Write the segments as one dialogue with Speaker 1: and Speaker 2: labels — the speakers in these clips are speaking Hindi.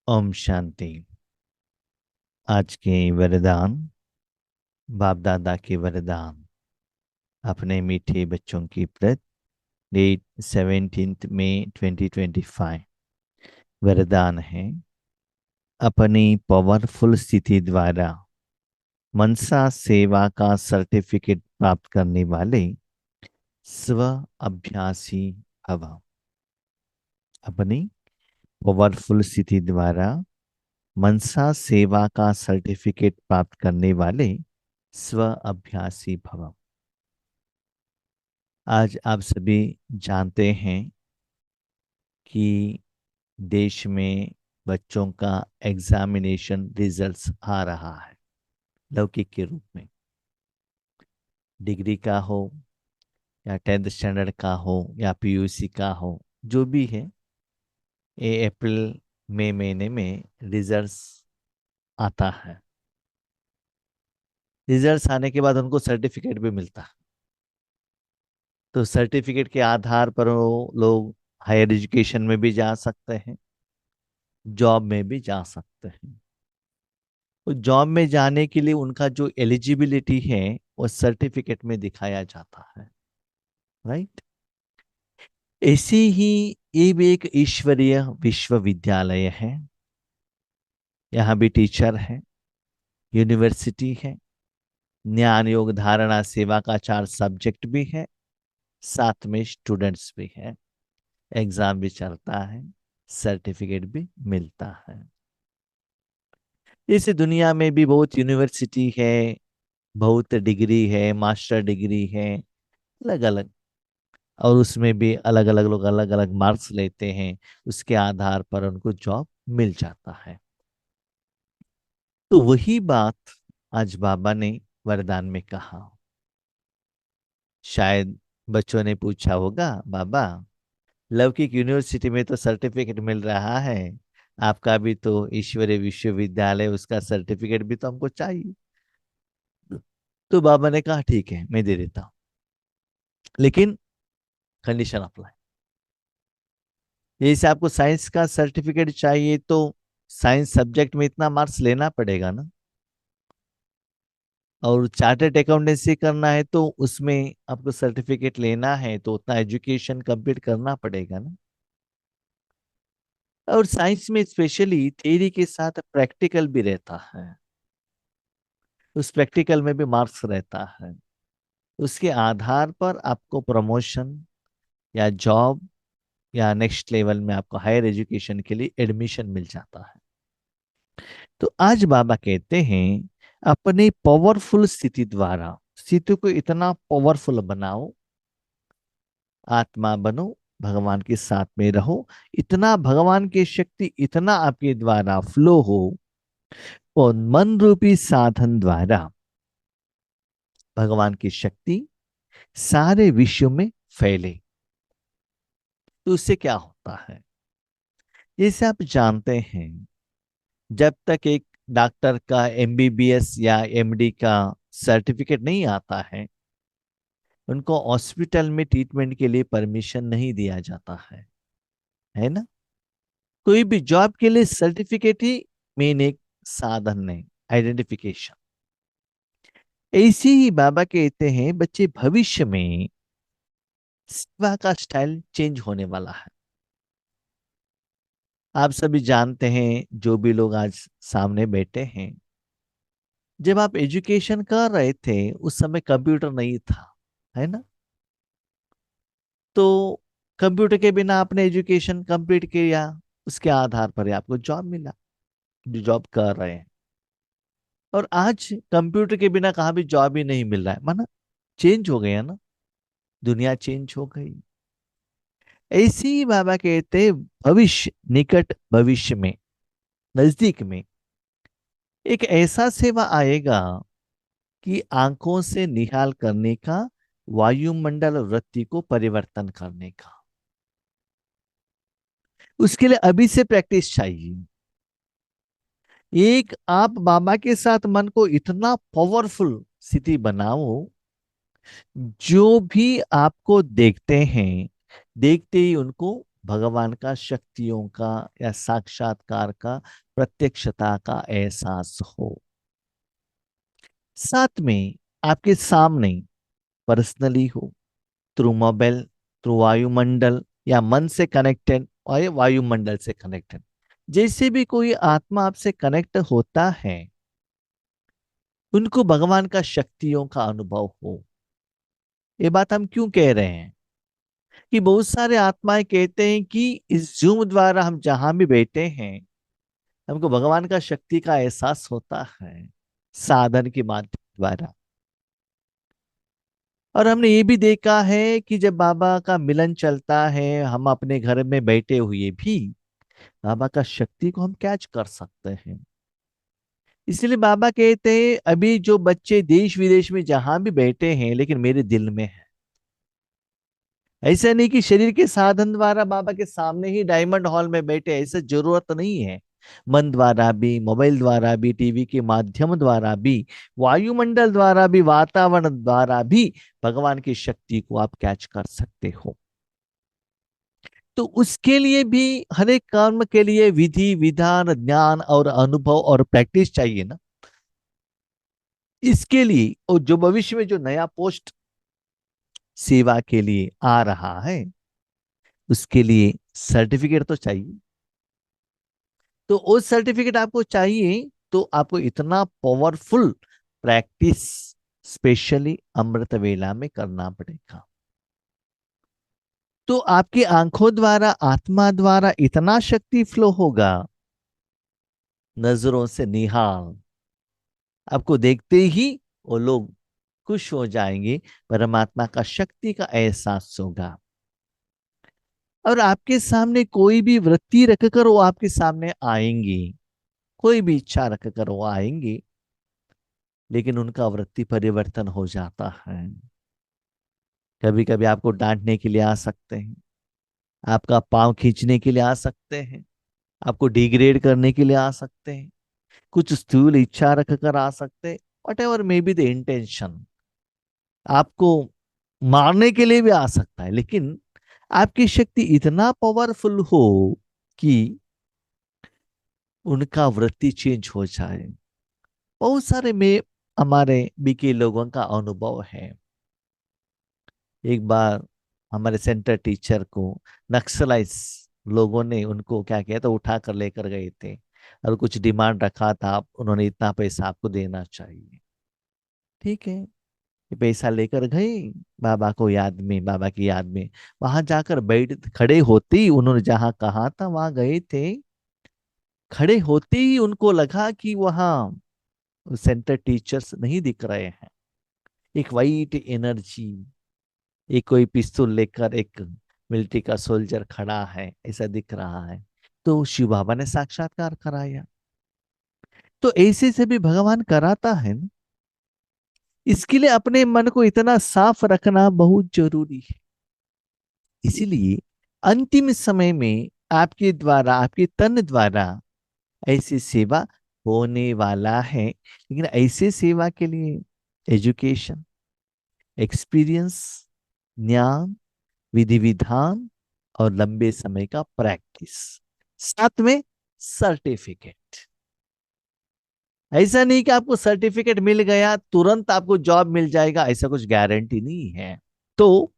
Speaker 1: ओम शांति। आज के वरदान, बाप दादा के वरदान अपने मीठे बच्चों की प्रति, डेट 17 मई 2025। वरदान है, अपनी पावरफुल स्थिति द्वारा मनसा सेवा का सर्टिफिकेट प्राप्त करने वाले स्व अभ्यासी भव। अपनी पावरफुल स्थिति द्वारा मनसा सेवा का सर्टिफिकेट प्राप्त करने वाले स्व अभ्यासी भव। आज आप सभी जानते हैं कि देश में बच्चों का एग्जामिनेशन रिजल्ट्स आ रहा है, लौकिक के रूप में। डिग्री का हो या 10th स्टैंडर्ड का हो या पीयूसी का हो, जो भी है, ये अप्रैल मई महीने में रिजल्ट्स आता है। रिजल्ट्स आने के बाद उनको सर्टिफिकेट भी मिलता है। तो सर्टिफिकेट के आधार पर वो लोग हायर एजुकेशन में भी जा सकते हैं, जॉब में भी जा सकते हैं। तो जॉब में जाने के लिए उनका जो एलिजिबिलिटी है वो सर्टिफिकेट में दिखाया जाता है, राइट। ऐसे ही ये भी एक ईश्वरीय विश्वविद्यालय है। यहाँ भी टीचर है, यूनिवर्सिटी है, ज्ञान योग धारणा सेवा का 4 सब्जेक्ट भी है, साथ में स्टूडेंट्स भी है, एग्जाम भी चलता है, सर्टिफिकेट भी मिलता है। इस दुनिया में भी बहुत यूनिवर्सिटी है, बहुत डिग्री है, मास्टर डिग्री है, अलग अलग। और उसमें भी अलग अलग लोग अलग अलग मार्क्स लेते हैं, उसके आधार पर उनको जॉब मिल जाता है। तो वही बात आज बाबा ने वरदान में कहा। शायद बच्चों ने पूछा होगा, बाबा लौकिक यूनिवर्सिटी में तो सर्टिफिकेट मिल रहा है, आपका भी तो ईश्वरीय विश्वविद्यालय, उसका सर्टिफिकेट भी तो हमको चाहिए। तो बाबा ने कहा ठीक है, मैं दे देता हूं, लेकिन कंडीशन अप्लाई। जैसे आपको साइंस का सर्टिफिकेट चाहिए तो साइंस सब्जेक्ट में इतना मार्क्स लेना पड़ेगा ना, और चार्टर्ड अकाउंटेंसी करना है तो उसमें आपको सर्टिफिकेट लेना है तो उतना एजुकेशन कंप्लीट करना पड़ेगा ना। और साइंस में स्पेशली थ्योरी के साथ प्रैक्टिकल भी रहता है, उस प्रैक्टिकल में भी मार्क्स रहता है। उसके आधार पर आपको प्रमोशन या जॉब या नेक्स्ट लेवल में आपको हायर एजुकेशन के लिए एडमिशन मिल जाता है। तो आज बाबा कहते हैं, अपने पावरफुल स्थिति द्वारा स्थिति को इतना पावरफुल बनाओ, आत्मा बनो, भगवान के साथ में रहो, इतना भगवान की शक्ति इतना आपके द्वारा फ्लो हो और मन रूपी साधन द्वारा भगवान की शक्ति सारे विश्व में फैले। तो उससे क्या होता है, जैसे आप जानते हैं, जब तक एक डॉक्टर का एमबीबीएस या एमडी का सर्टिफिकेट नहीं आता है, उनको हॉस्पिटल में ट्रीटमेंट के लिए परमिशन नहीं दिया जाता है ना। कोई भी जॉब के लिए सर्टिफिकेट ही मेन एक साधन है, आइडेंटिफिकेशन। ऐसे ही बाबा कहते हैं, बच्चे भविष्य में सेवा का स्टाइल चेंज होने वाला है। आप सभी जानते हैं, जो भी लोग आज सामने बैठे हैं, जब आप एजुकेशन कर रहे थे उस समय कंप्यूटर नहीं था, है ना। तो कंप्यूटर के बिना आपने एजुकेशन कंप्लीट किया, उसके आधार पर ही आपको जॉब मिला, जो जॉब कर रहे हैं। और आज कंप्यूटर के बिना कहाँ भी जॉब ही नहीं मिल रहा है, माना चेंज हो गया ना, दुनिया चेंज हो गई। ऐसे ही बाबा कहते हैं, भविष्य, निकट भविष्य में, नजदीक में एक ऐसा सेवा आएगा कि आंखों से निहाल करने का, वायुमंडल वृत्ति को परिवर्तन करने का। उसके लिए अभी से प्रैक्टिस चाहिए। एक आप बाबा के साथ मन को इतना पावरफुल स्थिति बनाओ, जो भी आपको देखते हैं, देखते ही उनको भगवान का शक्तियों का या साक्षात्कार का प्रत्यक्षता का एहसास हो। साथ में आपके सामने पर्सनली हो, थ्रू मोबाइल, थ्रू वायुमंडल, या मन से कनेक्टेड और ये वायुमंडल से कनेक्टेड, जैसे भी कोई आत्मा आपसे कनेक्ट होता है, उनको भगवान का शक्तियों का अनुभव हो। ये बात हम क्यों कह रहे हैं कि बहुत सारे आत्माएं कहते हैं कि इस जूम द्वारा हम जहां भी बैठे हैं, हमको भगवान का शक्ति का एहसास होता है साधन के माध्यम द्वारा। और हमने ये भी देखा है कि जब बाबा का मिलन चलता है, हम अपने घर में बैठे हुए भी बाबा का शक्ति को हम कैच कर सकते हैं। इसलिए बाबा कहते हैं अभी जो बच्चे देश विदेश में जहां भी बैठे हैं लेकिन मेरे दिल में है। ऐसा नहीं कि शरीर के साधन द्वारा बाबा के सामने ही डायमंड हॉल में बैठे, ऐसा जरूरत नहीं है। मन द्वारा भी, मोबाइल द्वारा भी, टीवी के माध्यम द्वारा भी, वायुमंडल द्वारा भी, वातावरण द्वारा भी भगवान की शक्ति को आप कैच कर सकते हो। तो उसके लिए भी हर एक कर्म के लिए विधि विधान ज्ञान और अनुभव और प्रैक्टिस चाहिए ना। इसके लिए और जो भविष्य में जो नया पोस्ट सेवा के लिए आ रहा है, उसके लिए सर्टिफिकेट तो चाहिए। तो वो सर्टिफिकेट आपको चाहिए, तो आपको इतना पावरफुल प्रैक्टिस स्पेशली अमृत वेला में करना पड़ेगा। तो आपकी आंखों द्वारा, आत्मा द्वारा इतना शक्ति फ्लो होगा, नजरों से निहाल, आपको देखते ही वो लोग खुश हो जाएंगे, परमात्मा का शक्ति का एहसास होगा। और आपके सामने कोई भी वृत्ति रखकर वो आपके सामने आएंगी, कोई भी इच्छा रखकर वो आएंगी, लेकिन उनका वृत्ति परिवर्तन हो जाता है। कभी कभी आपको डांटने के लिए आ सकते हैं, आपका पांव खींचने के लिए आ सकते हैं, आपको डिग्रेड करने के लिए आ सकते हैं, कुछ स्थूल इच्छा रखकर आ सकते हैं। What ever may be the intention, आपको मारने के लिए भी आ सकता है, लेकिन आपकी शक्ति इतना पावरफुल हो कि उनका वृत्ति चेंज हो जाए। बहुत सारे में हमारे बीके लोगों का अनुभव है। एक बार हमारे सेंटर टीचर को नक्सलाइज लोगों ने उनको क्या किया, तो उठा कर लेकर गए थे और कुछ डिमांड रखा था, उन्होंने इतना पैसा आपको देना चाहिए। ठीक है, ये पैसा लेकर गए, बाबा को याद में, बाबा की याद में वहां जाकर बैठ खड़े होते ही उन्होंने जहां कहा था वहां गए थे। खड़े होते ही उनको लगा कि वहां सेंटर टीचर्स नहीं दिख रहे हैं। एक वाइट एनर्जी, एक कोई पिस्तौल लेकर एक मिलिट्री का सोल्जर खड़ा है ऐसा दिख रहा है। तो शिव बाबा ने साक्षात्कार कराया। तो ऐसे से भी भगवान कराता है ना। इसके लिए अपने मन को इतना साफ रखना बहुत जरूरी है। इसीलिए अंतिम समय में आपके द्वारा, आपके तन द्वारा ऐसी सेवा होने वाला है। लेकिन ऐसे सेवा के लिए एजुकेशन, एक्सपीरियंस, ज्ञान, विधि विधान और लंबे समय का प्रैक्टिस, साथ में सर्टिफिकेट। ऐसा नहीं कि आपको सर्टिफिकेट मिल गया तुरंत आपको जॉब मिल जाएगा, ऐसा कुछ गारंटी नहीं है। तो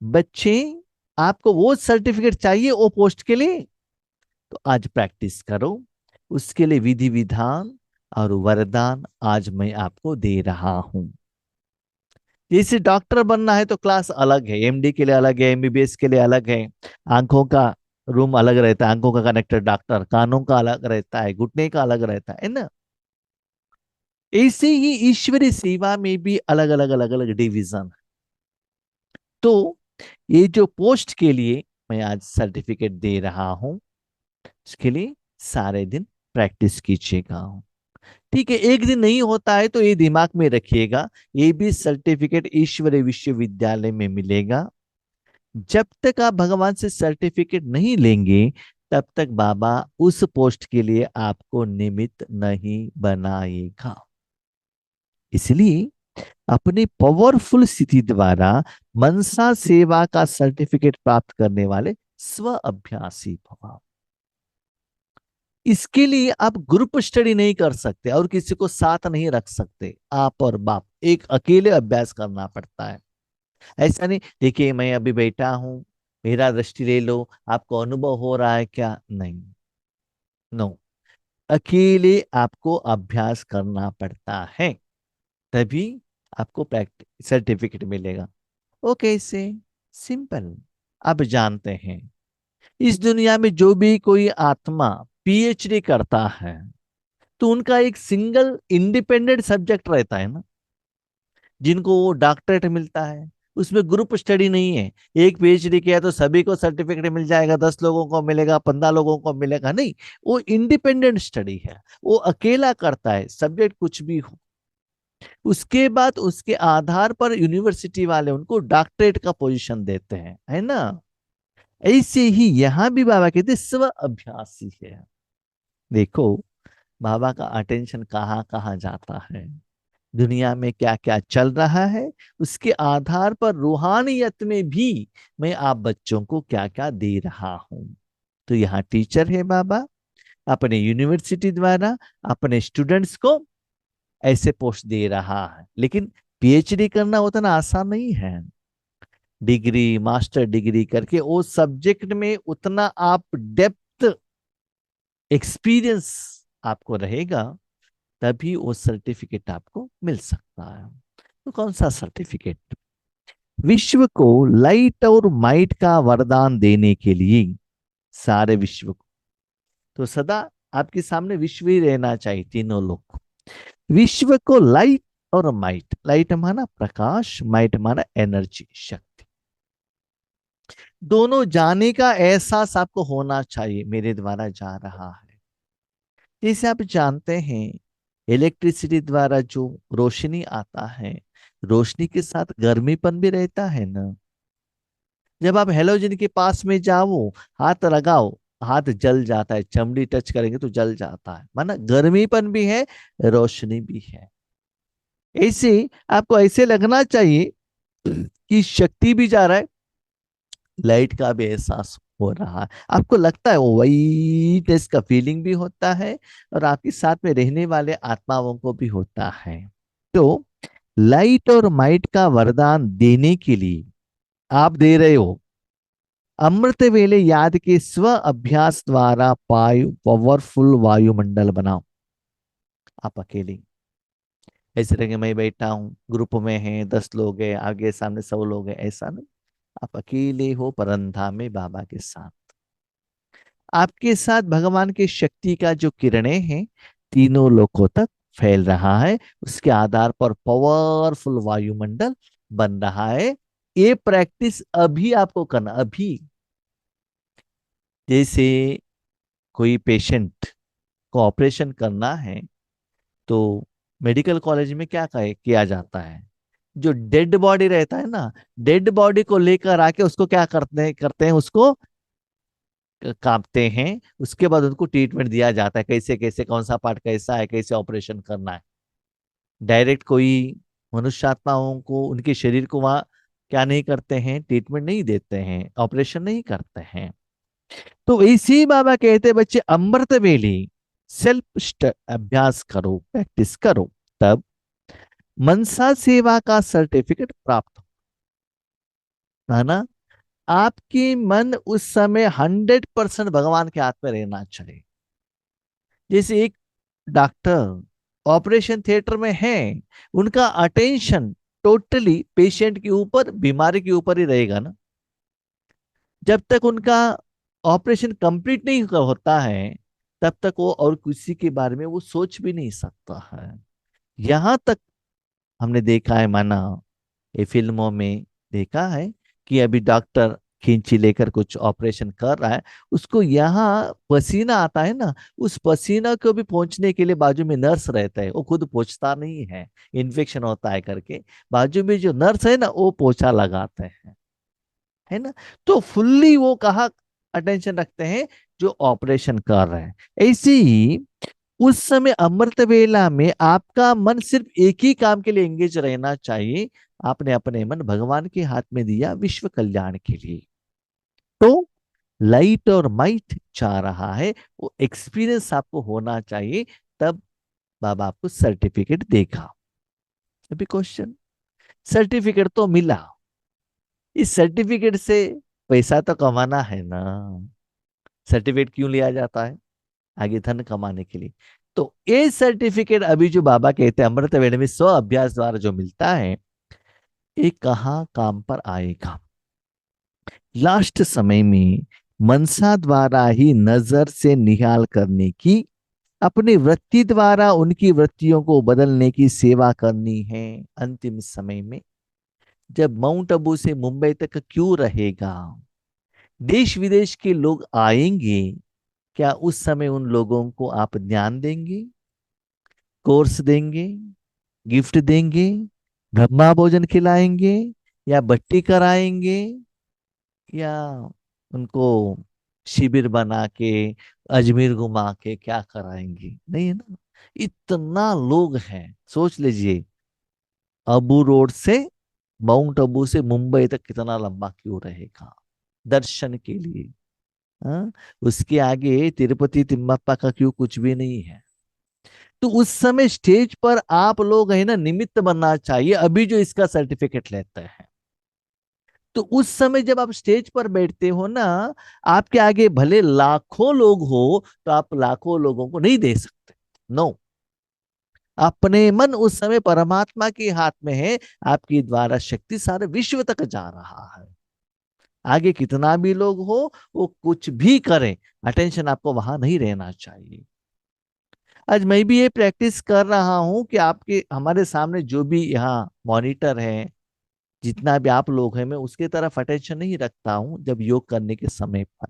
Speaker 1: बच्चे, आपको वो सर्टिफिकेट चाहिए वो पोस्ट के लिए, तो आज प्रैक्टिस करो। उसके लिए विधि विधान और वरदान आज मैं आपको दे रहा हूं। जैसे डॉक्टर बनना है तो क्लास अलग है, एमडी के लिए अलग है, एमबीबीएस के लिए अलग है। आंखों का रूम अलग रहता है, आंखों का कनेक्टर डॉक्टर, कानों का अलग रहता है, घुटने का अलग रहता है ना। ऐसे ही ईश्वरीय सेवा में भी अलग अलग अलग अलग डिवीजन। तो ये जो पोस्ट के लिए मैं आज सर्टिफिकेट दे रहा हूं, इसके लिए सारे दिन प्रैक्टिस कीजिएगा। ठीक है, एक दिन नहीं होता है तो ये दिमाग में रखिएगा, ये भी सर्टिफिकेट ईश्वरीय विश्वविद्यालय में मिलेगा। जब तक आप भगवान से सर्टिफिकेट नहीं लेंगे, तब तक बाबा उस पोस्ट के लिए आपको निमित्त नहीं बनाएगा। इसलिए अपने पावरफुल स्थिति द्वारा मनसा सेवा का सर्टिफिकेट प्राप्त करने वाले स्व अभ्यासी भव। इसके लिए आप ग्रुप स्टडी नहीं कर सकते और किसी को साथ नहीं रख सकते, आप और बाप एक अकेले अभ्यास करना पड़ता है। ऐसा नहीं, देखिए मैं अभी बैठा हूं, मेरा दृष्टि ले लो, आपको अनुभव हो रहा है क्या? नहीं, नो, अकेले आपको अभ्यास करना पड़ता है, तभी आपको प्रैक्टिस सर्टिफिकेट मिलेगा। वो कैसे? सिंपल। आप जानते हैं इस दुनिया में जो भी कोई आत्मा पीएचडी करता है तो उनका एक सिंगल इंडिपेंडेंट सब्जेक्ट रहता है ना, जिनको वो डॉक्टरेट मिलता है। उसमें ग्रुप स्टडी नहीं है, एक पीएचडी किया तो सभी को सर्टिफिकेट मिल जाएगा, 10 लोगों को मिलेगा, 15 लोगों को मिलेगा, नहीं। वो इंडिपेंडेंट स्टडी है, वो अकेला करता है, सब्जेक्ट कुछ भी हो। उसके बाद उसके आधार पर यूनिवर्सिटी वाले उनको डॉक्टरेट का पोजीशन देते हैं, है ना। ऐसे ही यहां भी बाबा कहते स्व अभ्यासी है। देखो बाबा का अटेंशन कहाँ कहाँ जाता है, दुनिया में क्या क्या चल रहा है, उसके आधार पर रूहानियत में भी मैं आप बच्चों को क्या क्या दे रहा हूं। तो यहाँ टीचर है बाबा, अपने यूनिवर्सिटी द्वारा अपने स्टूडेंट्स को ऐसे पोस्ट दे रहा है। लेकिन पीएचडी करना उतना आसान नहीं है। डिग्री मास्टर डिग्री करके वो सब्जेक्ट में उतना आप डेप्थ एक्सपीरियंस आपको रहेगा, तभी वो सर्टिफिकेट आपको मिल सकता है। तो कौन सा सर्टिफिकेट? विश्व को लाइट और माइट का वरदान देने के लिए, सारे विश्व को, तो सदा आपके सामने विश्व ही रहना चाहिए, तीनों लोग। विश्व को लाइट और माइट, लाइट माना प्रकाश, माइट माना एनर्जी, शक्ति, दोनों जाने का एहसास आपको होना चाहिए, मेरे द्वारा जा रहा है। जैसे आप जानते हैं इलेक्ट्रिसिटी द्वारा जो रोशनी आता है, रोशनी के साथ गर्मीपन भी रहता है ना। जब आप हेलोजन के पास में जाओ, हाथ लगाओ, हाथ जल जाता है, चमड़ी टच करेंगे तो जल जाता है, माना गर्मीपन भी है, रोशनी भी है। ऐसे आपको ऐसे लगना चाहिए कि शक्ति भी जा रहा है, लाइट का भी एहसास हो रहा है, आपको लगता है वो वाइटनेस का फीलिंग भी होता है, और आपके साथ में रहने वाले आत्माओं को भी होता है। तो लाइट और माइट का वरदान देने के लिए आप दे रहे हो, अमृत वेले याद के स्व अभ्यास द्वारा पावरफुल वायुमंडल बनाओ। आप अकेले ऐसे रहेंगे, मैं बैठा हूं, ग्रुप में है, 10 लोग है, आगे सामने 100 लोग है, ऐसा नहीं। आप अकेले हो परंधा में बाबा के साथ, आपके साथ भगवान की शक्ति का जो किरणें हैं तीनों लोकों तक फैल रहा है, उसके आधार पर पावरफुल वायुमंडल बन रहा है। ये प्रैक्टिस अभी आपको करना, अभी। जैसे कोई पेशेंट को ऑपरेशन करना है तो मेडिकल कॉलेज में क्या किया जाता है, जो डेड बॉडी रहता है ना, डेड बॉडी को लेकर आके उसको क्या करते हैं उसको कांपते हैं, उसके बाद उनको ट्रीटमेंट दिया जाता है, कैसे कैसे कौन सा पार्ट कैसा है, कैसे ऑपरेशन करना है। डायरेक्ट कोई मनुष्य आत्माओं को उनके शरीर को वहां क्या नहीं करते हैं, ट्रीटमेंट नहीं देते हैं, ऑपरेशन नहीं करते हैं। तो इसी बाबा कहते हैं बच्चे अमृत वेली सेल्फ अभ्यास करो, प्रैक्टिस करो, तब मनसा सेवा का सर्टिफिकेट प्राप्त हो, है ना। आपकी मन उस समय 100% भगवान के हाथ में रहना चाहिए। जैसे एक डॉक्टर ऑपरेशन थिएटर में है, उनका अटेंशन टोटली पेशेंट के ऊपर, बीमारी के ऊपर ही रहेगा ना। जब तक उनका ऑपरेशन कंप्लीट नहीं होता है, तब तक वो और किसी के बारे में वो सोच भी नहीं सकता है। यहां तक हमने देखा है, माना ये फिल्मों में देखा है कि अभी डॉक्टर खींची लेकर कुछ ऑपरेशन कर रहा है, उसको यहाँ पसीना आता है ना, उस पसीना को भी पहुंचने के लिए बाजू में नर्स रहता है, वो खुद पहुंचता नहीं है, इन्फेक्शन होता है करके, बाजू में जो नर्स है ना वो पोछा लगाते हैं, है ना। तो फुल्ली वो कहा अटेंशन रखते हैं, जो ऑपरेशन कर रहे हैं। ऐसे ही उस समय अमृत वेला में आपका मन सिर्फ एक ही काम के लिए एंगेज रहना चाहिए, आपने अपने मन भगवान के हाथ में दिया विश्व कल्याण के लिए। तो लाइट और माइट चाह रहा है, वो एक्सपीरियंस आपको होना चाहिए, तब बाबा आपको सर्टिफिकेट देगा। अभी क्वेश्चन, सर्टिफिकेट तो मिला, इस सर्टिफिकेट से पैसा तो कमाना है ना। सर्टिफिकेट क्यों लिया जाता है? आगे धन कमाने के लिए। तो ये सर्टिफिकेट अभी जो बाबा कहते हैं अमृत वेले में स्व अभ्यास द्वारा जो मिलता है, ये कहाँ काम पर आएगा? लास्ट समय में मनसा द्वारा ही नजर से निहाल करने की, अपनी वृत्ति द्वारा उनकी वृत्तियों को बदलने की सेवा करनी है। अंतिम समय में जब माउंट आबू से मुंबई तक क्यों रहेगा, देश विदेश के लोग आएंगे, क्या उस समय उन लोगों को आप ज्ञान देंगे, कोर्स देंगे, गिफ्ट देंगे, ब्रह्मा भोजन खिलाएंगे, या बट्टी कराएंगे, या उनको शिविर बना के अजमेर घुमा के क्या कराएंगे? नहीं है ना। इतना लोग हैं, सोच लीजिए, अबू रोड से माउंट आबू से मुंबई तक कितना लंबा क्यों रहेगा दर्शन के लिए? हाँ? उसके आगे तिरुपति तिम्मप्पा का क्यों कुछ भी नहीं है? तो उस समय स्टेज पर आप लोग है ना निमित्त बनना चाहिए, अभी जो इसका सर्टिफिकेट लेते हैं। तो उस समय जब आप स्टेज पर बैठते हो ना, आपके आगे भले लाखों लोग हो, तो आप लाखों लोगों को नहीं दे सकते। नो, अपने मन उस समय परमात्मा के हाथ में है, आपकी द्वारा शक्ति सारे विश्व तक जा रहा है। आगे कितना भी लोग हो, वो कुछ भी करें, अटेंशन आपको वहां नहीं रहना चाहिए। आज मैं भी ये प्रैक्टिस कर रहा हूं कि आपके हमारे सामने जो भी यहाँ मॉनिटर है, जितना भी आप लोग हैं, मैं उसके तरफ अटेंशन नहीं रखता हूँ। जब योग करने के समय पर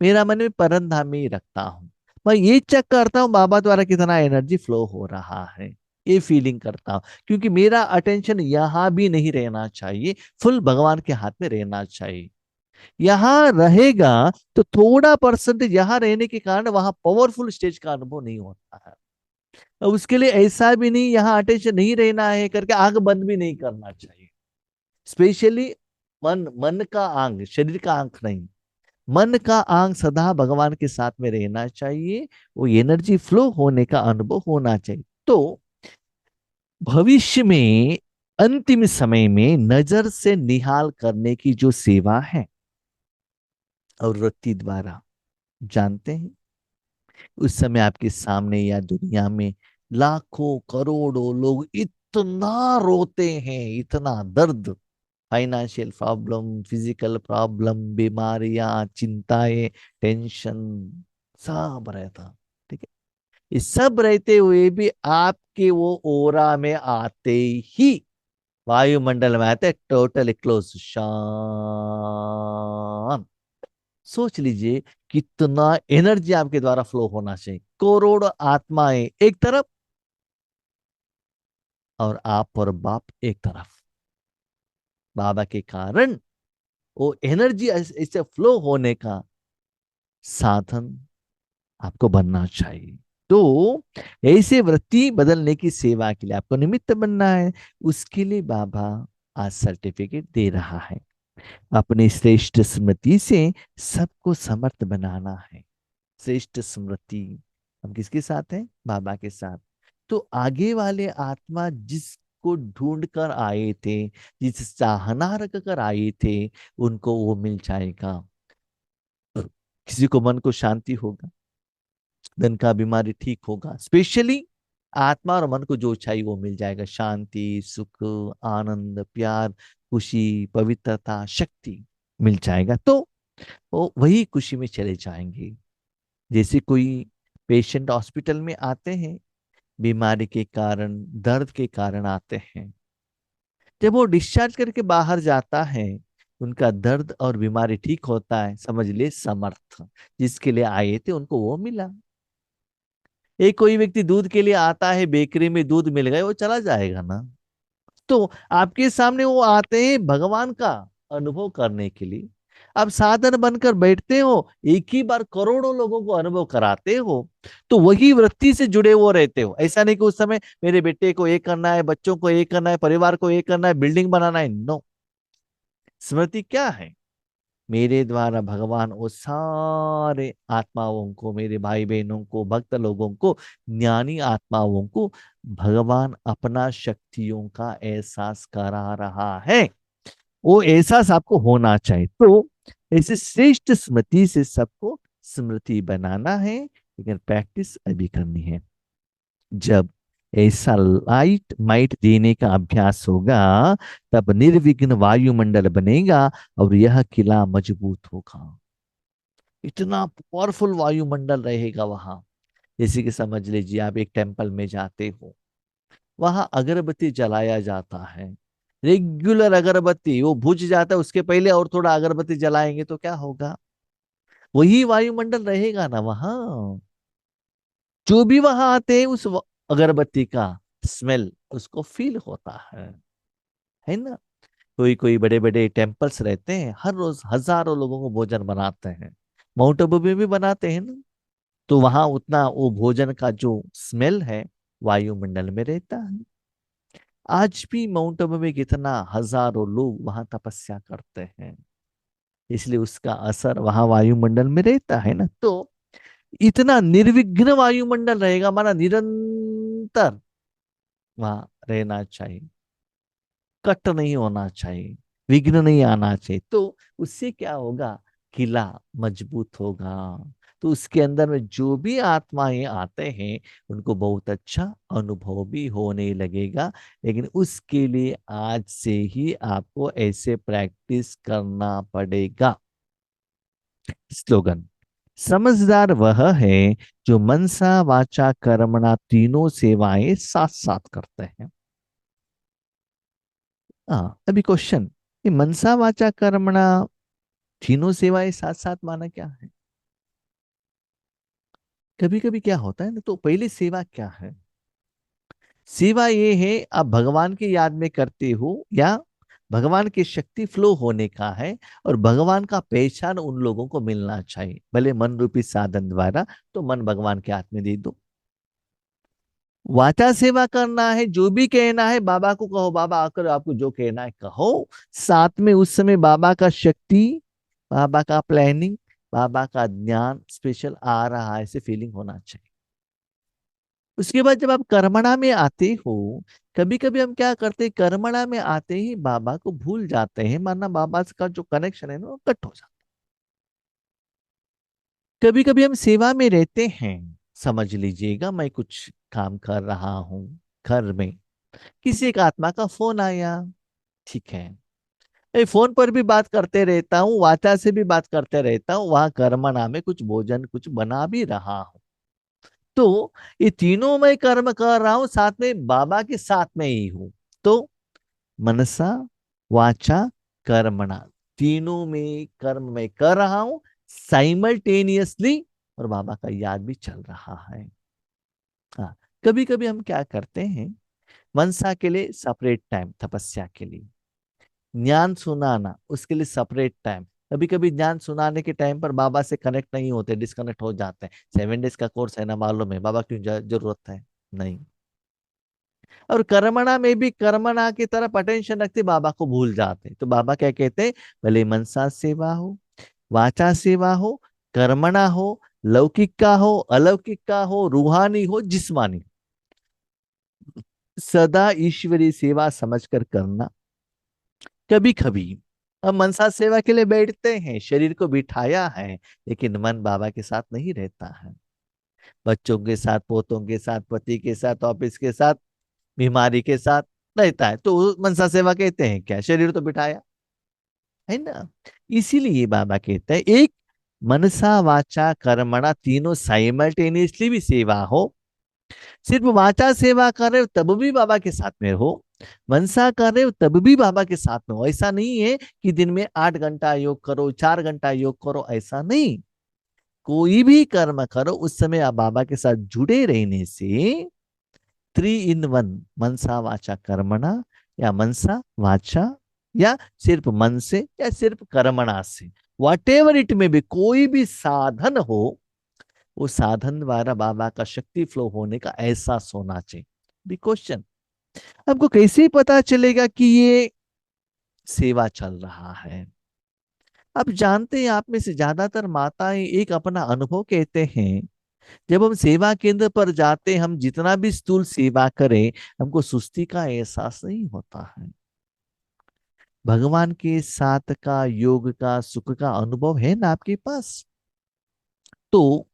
Speaker 1: मेरा मन में परम धाम में ही रखता हूँ। मैं ये चेक करता हूँ बाबा द्वारा कितना एनर्जी फ्लो हो रहा है, ये फीलिंग करता हूँ, क्योंकि मेरा अटेंशन यहाँ भी नहीं रहना चाहिए, फुल भगवान के हाथ में रहना चाहिए। यहाँ रहेगा तो थोड़ा परसेंटेज यहाँ रहने के कारण वहां पावरफुल स्टेज का अनुभव नहीं होता है। अब उसके लिए ऐसा भी नहीं यहाँ अटेंशन नहीं रहना है करके आंख बंद भी नहीं करना चाहिए। स्पेशली मन, मन का आंग, शरीर का आंख नहीं, मन का आंग सदा भगवान के साथ में रहना चाहिए। वो एनर्जी फ्लो होने का अनुभव होना चाहिए। तो भविष्य में अंतिम समय में नजर से निहाल करने की जो सेवा है और वृत्ति द्वारा, जानते हैं उस समय आपके सामने या दुनिया में लाखों करोड़ों लोग इतना रोते हैं, इतना दर्द, फाइनेंशियल प्रॉब्लम, फिजिकल प्रॉब्लम, बीमारियां, चिंताएं, टेंशन, सब रहता। ठीक है, ये सब रहते हुए भी आपके वो ओरा में आते ही, वायुमंडल में आते टोटल क्लोज, शांत। सोच लीजिए कितना एनर्जी आपके द्वारा फ्लो होना चाहिए। करोड़ आत्माएं एक तरफ और आप और बाप एक तरफ। बाबा के कारण वो एनर्जी ऐसे फ्लो होने का साधन आपको बनना चाहिए। तो ऐसे वृत्ति बदलने की सेवा के लिए आपको निमित्त बनना है। उसके लिए बाबा आज सर्टिफिकेट दे रहा है। अपनी श्रेष्ठ स्मृति से सबको समर्थ बनाना है। श्रेष्ठ स्मृति हम किसके साथ हैं? बाबा के साथ। तो आगे वाले आत्मा जिसको ढूंढ कर आए थे, जिस चाहना रख कर आए थे, उनको वो मिल जाएगा। किसी को मन को शांति होगा, धन का बीमारी ठीक होगा, स्पेशली आत्मा और मन को जो चाहिए वो मिल जाएगा। शांति, सुख, आनंद, प्यार, खुशी, पवित्रता, शक्ति मिल जाएगा। तो वो वही खुशी में चले जाएंगे। जैसे कोई पेशेंट हॉस्पिटल में आते हैं, बीमारी के कारण, दर्द के कारण आते हैं, जब वो डिस्चार्ज करके बाहर जाता है, उनका दर्द और बीमारी ठीक होता है, समझ ले समर्थ जिसके लिए आए थे उनको वो मिला। एक कोई व्यक्ति दूध के लिए आता है, बेकरी में दूध मिल गए, वो चला जाएगा ना। तो आपके सामने वो आते हैं भगवान का अनुभव करने के लिए। अब साधन बनकर बैठते हो, एक ही बार करोड़ों लोगों को अनुभव कराते हो, तो वही वृत्ति से जुड़े हुए रहते हो। ऐसा नहीं कि उस समय मेरे बेटे को ये करना है, बच्चों को ये करना है, परिवार को ये करना है, बिल्डिंग बनाना है। नो, स्मृति क्या है? मेरे द्वारा भगवान वो सारे आत्माओं को, मेरे भाई बहनों को, भक्त लोगों को, ज्ञानी आत्माओं को भगवान अपना शक्तियों का एहसास करा रहा है। वो एहसास आपको होना चाहिए। तो ऐसे श्रेष्ठ स्मृति से सबको स्मृति बनाना है, लेकिन प्रैक्टिस अभी करनी है। जब ऐसा लाइट माइट देने का अभ्यास होगा, तब निर्विघ्न वायुमंडल बनेगा और यह किला मजबूत होगा। इतना पावरफुल वायुमंडल रहेगा वहां। जैसे कि समझ लीजिए आप एक टेम्पल में जाते हो, वहां अगरबत्ती जलाया जाता है, रेगुलर अगरबत्ती, वो बुझ जाता है, उसके पहले और थोड़ा अगरबत्ती जलाएंगे तो क्या होगा? वही वायुमंडल रहेगा ना वहां। जो भी वहां आते हैं उस अगरबत्ती का स्मेल उसको फील होता है ना। कोई कोई बड़े बड़े टेम्पल्स रहते हैं, हर रोज हजारों लोगों को भोजन बनाते हैं। माउंट आबू में भी बनाते हैं ना। तो वहां उतना वो भोजन का जो स्मेल है वायुमंडल में रहता है। आज भी माउंट आबू में कितना हजारों लोग वहां तपस्या करते हैं, इसलिए उसका असर वहां वायुमंडल में रहता है ना। तो इतना निर्विघ्न वायुमंडल रहेगा, माना निरंतर वहां रहना चाहिए, कट नहीं होना चाहिए, विघ्न नहीं आना चाहिए। तो उससे क्या होगा? किला मजबूत होगा। तो उसके अंदर में जो भी आत्माएं आते हैं उनको बहुत अच्छा अनुभव भी होने लगेगा। लेकिन उसके लिए आज से ही आपको ऐसे प्रैक्टिस करना पड़ेगा। स्लोगन: समझदार वह है जो मनसा वाचा कर्मणा तीनों सेवाएं साथ साथ करते हैं। हाँ, अभी क्वेश्चन, ये मनसा वाचा कर्मणा तीनों सेवाएं साथ साथ माना क्या है? कभी कभी क्या होता है ना, तो पहली सेवा क्या है? सेवा ये है आप भगवान की याद में करते हो, या भगवान की शक्ति फ्लो होने का है, और भगवान का पहचान उन लोगों को मिलना चाहिए, भले मन रूपी साधन द्वारा। तो मन भगवान के हाथ में दे दो। वाचा सेवा करना है, जो भी कहना है बाबा को कहो, बाबा आकर आपको जो कहना है कहो। साथ में उस समय बाबा का शक्ति, बाबा का प्लानिंग, बाबा का ज्ञान स्पेशल आ रहा है, ऐसे फीलिंग होना चाहिए। उसके बाद जब आप कर्मणा में आते हो, कभी कभी हम क्या करते हैं, कर्मणा में आते ही बाबा को भूल जाते हैं, माना बाबा का जो कनेक्शन है ना वो कट हो जाता है। कभी कभी हम सेवा में रहते हैं, समझ लीजिएगा मैं कुछ काम कर रहा हूँ घर में, किसी एक आत्मा का फोन आया, ठीक है, मैं फोन पर भी बात करते रहता हूँ, वाचा से भी बात करते रहता हूँ, वहां कर्मणा में कुछ भोजन कुछ बना भी रहा हूँ। तो ये तीनों मैं कर्म कर रहा हूँ, साथ में बाबा के साथ में ही हूँ। तो मनसा वाचा कर्मणा, तीनों में कर्म मैं कर रहा हूँ साइमल्टेनियसली, और बाबा का याद भी चल रहा है। हाँ, कभी कभी हम क्या करते हैं, मनसा के लिए सेपरेट टाइम, तपस्या के लिए, ज्ञान सुनाना उसके लिए सेपरेट टाइम। कभी कभी ज्ञान सुनाने के टाइम पर बाबा से कनेक्ट नहीं होते, डिस्कनेक्ट हो जाते हैं। 7 डेज का कोर्स है ना, मालूम है, बाबा क्यों जरूरत है? नहीं। और कर्मणा में भी कर्मणा की तरफ अटेंशन रखते बाबा को भूल जाते, तो बाबा क्या कहते हैं, भले मनसा सेवा हो, वाचा सेवा हो, कर्मणा हो, लौकिक का हो, अलौकिक का हो, रूहानी हो, जिस्मानी, सदा ईश्वरी सेवा समझकर करना। कभी कभी हम मनसा सेवा के लिए बैठते हैं, शरीर को बिठाया है, लेकिन मन बाबा के साथ नहीं रहता है। बच्चों के साथ, पोतों के साथ, पति के साथ, ऑफिस के साथ, बीमारी के साथ रहता है, तो मनसा सेवा कहते हैं क्या? शरीर तो बिठाया है ना। इसीलिए बाबा कहते हैं एक मनसा वाचा कर्मणा तीनों साइमल्टेनियसली भी सेवा हो। सिर्फ वाचा सेवा कर रहे हो तब भी बाबा के साथ में हो, मनसा कर रहे हो तब भी बाबा के साथ में हो। ऐसा नहीं है कि दिन में 8 घंटा योग करो, 4 घंटा योग करो, ऐसा नहीं। कोई भी कर्म करो उस समय आप बाबा के साथ जुड़े रहने से 3 in 1, मनसा वाचा कर्मणा, या मनसा वाचा, या सिर्फ मन से, या सिर्फ कर्मणा से, वट एवर इट में भी, कोई भी साधन हो, वो साधन द्वारा बाबा का शक्ति फ्लो होने का एहसास होना चाहिए। भी क्वेश्चन, आपको कैसे पता चलेगा कि ये सेवा चल रहा है? अब जानते हैं आप में से ज्यादातर माताएं एक अपना अनुभव कहते हैं, जब हम सेवा केंद्र पर जाते हैं, हम जितना भी स्थूल सेवा करें, हमको सुस्ती का एहसास नहीं होता है। भगवान के साथ का, योग का, सुख का अनुभव है ना आपके पास। तो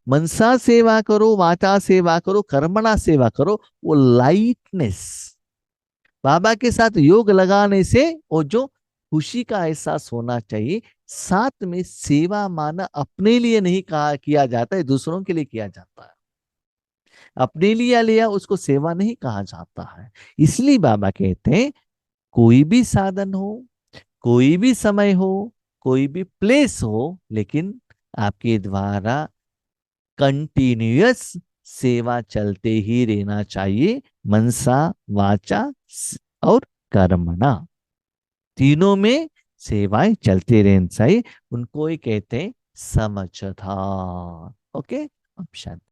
Speaker 1: मनसा सेवा करो, वाचा सेवा करो, कर्मणा सेवा करो, वो लाइटनेस, बाबा के साथ योग लगाने से वो जो खुशी का एहसास होना चाहिए। साथ में सेवा माना अपने लिए नहीं कहा किया जाता है, दूसरों के लिए किया जाता है। अपने लिए लिया उसको सेवा नहीं कहा जाता है। इसलिए बाबा कहते हैं, कोई भी साधन हो, कोई भी समय हो, कोई भी प्लेस हो, लेकिन आपके द्वारा कंटिन्यूअस सेवा चलते ही रहना चाहिए। मनसा, वाचा और कर्मणा, तीनों में सेवाएं चलते रहना चाहिए। उनको ही कहते हैं समझदार। ओके, अब शांति।